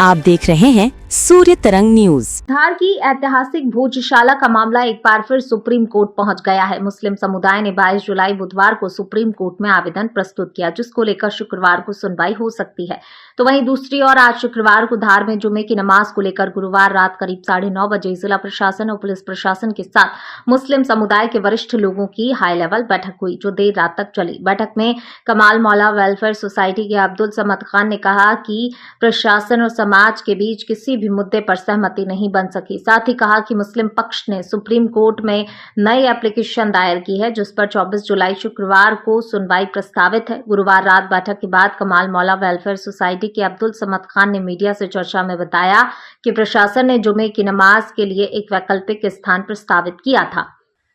आप देख रहे हैं सूर्य तरंग न्यूज। धार की ऐतिहासिक भोजशाला का मामला एक बार फिर सुप्रीम कोर्ट पहुंच गया है। मुस्लिम समुदाय ने 22 जुलाई बुधवार को सुप्रीम कोर्ट में आवेदन प्रस्तुत किया, जिसको लेकर शुक्रवार को सुनवाई हो सकती है। तो वहीं दूसरी ओर आज शुक्रवार को धार में जुमे की नमाज को लेकर गुरुवार रात करीब 9:30 बजे जिला प्रशासन और पुलिस प्रशासन के साथ मुस्लिम समुदाय के वरिष्ठ लोगों की हाई लेवल बैठक हुई, जो देर रात तक चली। बैठक में कमाल मौला वेलफेयर सोसाइटी के अब्दुल समद खान ने कहा कि प्रशासन और समाज के बीच किसी भी मुद्दे पर सहमति नहीं बन सकी। साथ ही कहा कि मुस्लिम पक्ष ने सुप्रीम कोर्ट में नई एप्लीकेशन दायर की है, जिस पर 24 जुलाई शुक्रवार को सुनवाई प्रस्तावित है। गुरुवार रात बैठक के बाद कमाल मौला वेलफेयर सोसाइटी के अब्दुल समद खान ने मीडिया से चर्चा में बताया कि प्रशासन ने जुमे की नमाज के लिए एक वैकल्पिक स्थान प्रस्तावित किया था,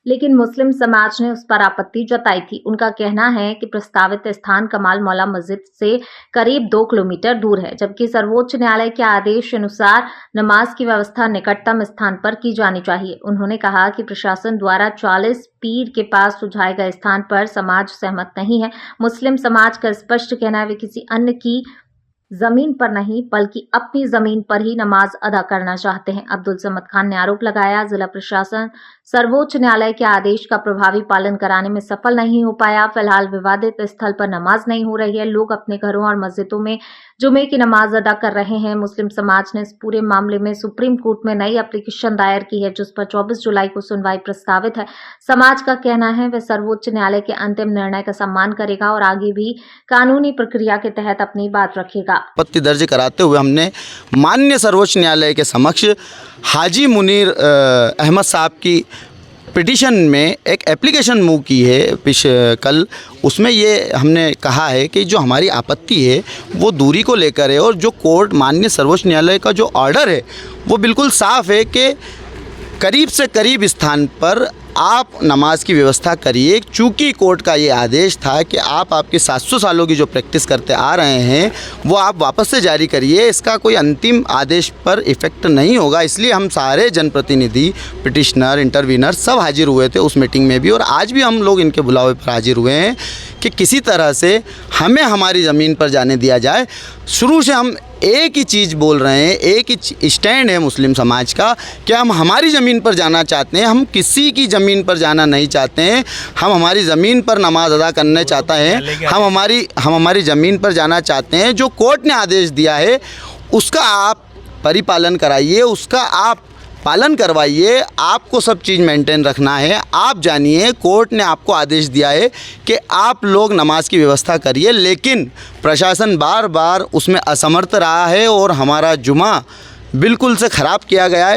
लेकिन मुस्लिम समाज ने उस पर आपत्ति जताई थी। उनका कहना है कि प्रस्तावित स्थान कमाल मौला मस्जिद से करीब 2 किलोमीटर दूर है, जबकि सर्वोच्च न्यायालय के आदेश अनुसार नमाज की व्यवस्था निकटतम स्थान पर की जानी चाहिए। उन्होंने कहा कि प्रशासन द्वारा 40 पीर के पास सुझाए गए स्थान पर समाज सहमत नहीं है। मुस्लिम समाज का स्पष्ट कहना है वे किसी अन्य की जमीन पर नहीं बल्कि अपनी जमीन पर ही नमाज अदा करना चाहते हैं। अब्दुल समद खान ने आरोप लगाया, जिला प्रशासन सर्वोच्च न्यायालय के आदेश का प्रभावी पालन कराने में सफल नहीं हो पाया। फिलहाल विवादित स्थल पर नमाज नहीं हो रही है, लोग अपने घरों और मस्जिदों में जुमे की नमाज अदा कर रहे हैं। मुस्लिम समाज ने इस पूरे मामले में सुप्रीम कोर्ट में नई एप्लीकेशन दायर की है, जिस पर 24 जुलाई को सुनवाई प्रस्तावित है। समाज का कहना है वह सर्वोच्च न्यायालय के अंतिम निर्णय का सम्मान करेगा और आगे भी कानूनी प्रक्रिया के तहत अपनी बात रखेगा। आपत्ति दर्ज कराते हुए हमने माननीय सर्वोच्च न्यायालय के समक्ष हाजी मुनीर अहमद साहब की पिटीशन में एक एप्लीकेशन मूव की है कल। उसमें ये हमने कहा है कि जो हमारी आपत्ति है वो दूरी को लेकर है, और जो कोर्ट माननीय सर्वोच्च न्यायालय का जो ऑर्डर है वो बिल्कुल साफ़ है कि करीब से करीब स्थान पर आप नमाज की व्यवस्था करिए। चूँकि कोर्ट का ये आदेश था कि आप आपके 700 सालों की जो प्रैक्टिस करते आ रहे हैं वो आप वापस से जारी करिए, इसका कोई अंतिम आदेश पर इफ़ेक्ट नहीं होगा। इसलिए हम सारे जनप्रतिनिधि, पिटिशनर, इंटरवीनर सब हाजिर हुए थे उस मीटिंग में भी, और आज भी हम लोग इनके बुलावे पर हाजिर हुए हैं कि किसी तरह से हमें हमारी ज़मीन पर जाने दिया जाए। शुरू से हम एक ही चीज़ बोल रहे हैं, एक ही स्टैंड है मुस्लिम समाज का कि हम हमारी ज़मीन पर जाना चाहते हैं, हम किसी की ज़मीन पर जाना नहीं चाहते हैं। हम हमारी ज़मीन पर नमाज अदा करना चाहते हैं, हम हमारी ज़मीन पर जाना चाहते हैं। जो कोर्ट ने आदेश दिया है उसका आप परिपालन कराइए, उसका आप पालन करवाइए। आपको सब चीज़ मेंटेन रखना है। आप जानिए कोर्ट ने आपको आदेश दिया है कि आप लोग नमाज की व्यवस्था करिए, लेकिन प्रशासन बार बार उसमें असमर्थ रहा है और हमारा जुमा बिल्कुल से ख़राब किया गया है।